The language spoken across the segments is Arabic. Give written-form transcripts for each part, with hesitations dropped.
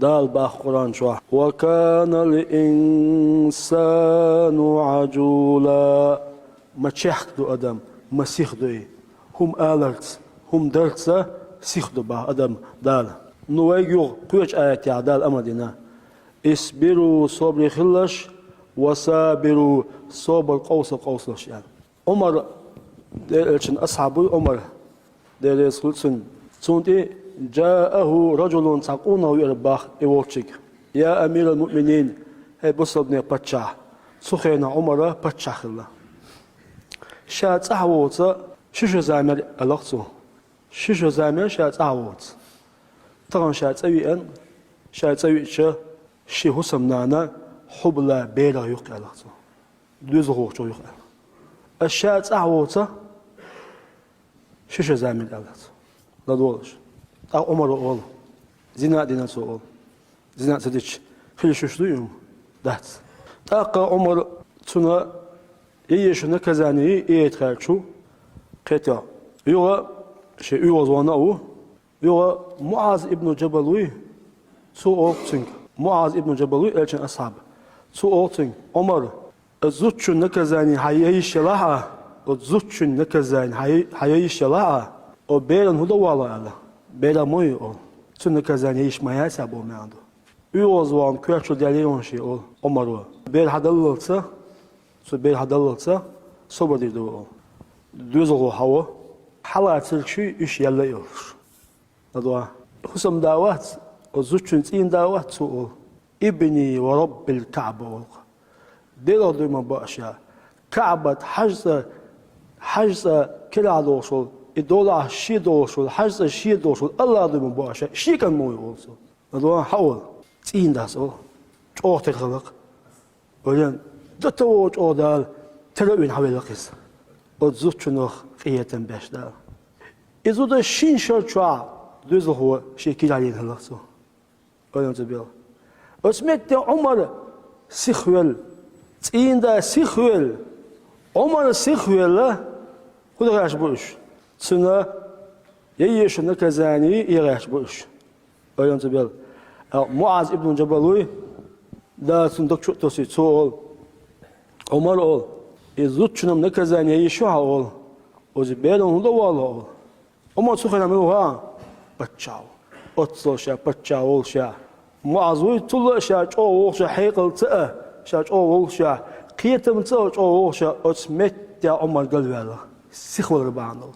دال باخ قرآن شوح وكان الإنسان عجولا ما تشيخدو أدم ما سيخدو هم آلرت هم درتسا سيخدو با أدم دال نويجو قوش آيات دال أمدنا اصبروا صبر خلش وصابروا صبر قوس يعني عمر دلشن أصحابي عمر دلسلسن سنتي جاءه رجل تقونه يرباخ إيوتشيك يا أمير المؤمنين هاي بصبني بتشا سخينا عمر بتشا خلا شات أحوت شو زعمر ألقصو شو زعمر شات أحوت طبعا شات أوي أن شات أوي شي حسمنانا حبلا بيرا يقع ألقصو دوز غوش يقع الشات أحوت شو زعمر ألقصو لا دولش عمر أول زنا دينا سؤال زنا تدش خلي شو شلون دهت تاقى عمر تنا يشنا كزاني يتخرجوا قطع يوا شيء يوا زوانه يوا معاذ ابن جبل سؤال تنك معاذ ابن جبل ألشن أصحاب سؤال تنك عمر الزوج نكزاني حيايش لها الزوج نكزاني حيايش لها وبيرن هو والله الله بيرا موي أول سنة كزاني يش ما يساب أو ما عنده يوزوان كيرشو دليلون شيء أول عمره بير هدللتسا سو بير هدللتسا صبر ديدو أول دوزغو هوا حلا تركشي إيش يلا يورش هذا خصم دعوات وزوجين تين دعوات سؤال ابني ورب الكعبة أول ديرو دوما باشا كعبة حجز كلا دوشول الدولار شيء دوشول حجز شيء دوشول الله دوم باشا شيء كان موي أولسو هذا حول تين داسو جوه تخلق ولين دتوج أودال تلوين حوالي قص وزوج نخ قية باش دال إذا ده شين شرطة دوز هو شيء كلا ين هلقسو ولين تبيل اسمت عمر سخويل تين دا سخويل عمر سخويل لا خد غاش بوش سنة ييش نكزاني يغاش بوش ولين تبيل معاذ ابن جبل دا صندوق شو توصي تقول عمر أول يزود شنو نكزاني يشوها أول وزبيرون هذا والله عمر سخنا منوها بتشاو أتصل شا بتشاو شا معاذ طلع شا أو شا حيقل تأ شا أو شا قيتم تأ أو شا أسمت يا عمر قال والله سخوا ربعنا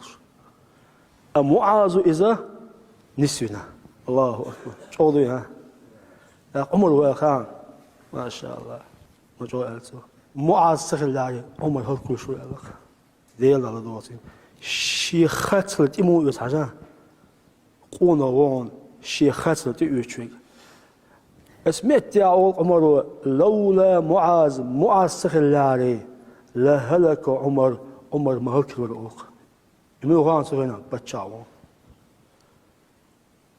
معاذ إذا نسينا الله أكبر شو ها عمر وخان ما شاء الله مجوالته معاذ سخل عليه عمر هالكل شو يالك ديال على دواتي شيخات الإمو يتحجان قونا وون شيخات الإيوتشويك اسمعت يا عمر لولا معاذ سخل عليه لهلك عمر ما هالكل الأوق يمو غان سخنا بتشاو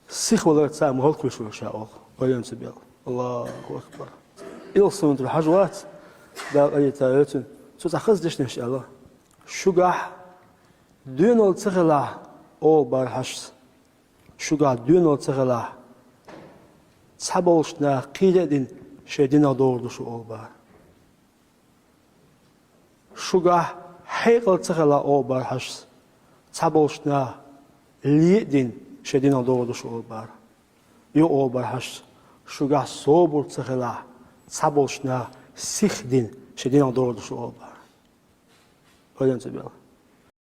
سيخ ولا تسام هالكل شو شاو وين سبيل الله أكبر إلصون الحجوات دا أي تايتن تتخذ دش إن شاء الله شجع دون التغلا أو برحش شجع دون التغلا صحبوشنا قيدين شدينا دور شو أو بار شجع حيق التغلا أو برحش صحبوشنا ليدين شدينا دور شو أو بار يو أو برحش شجع صوب التغلا صحبوشنا سيخدين شدينا دور شو أو بار وين تبيه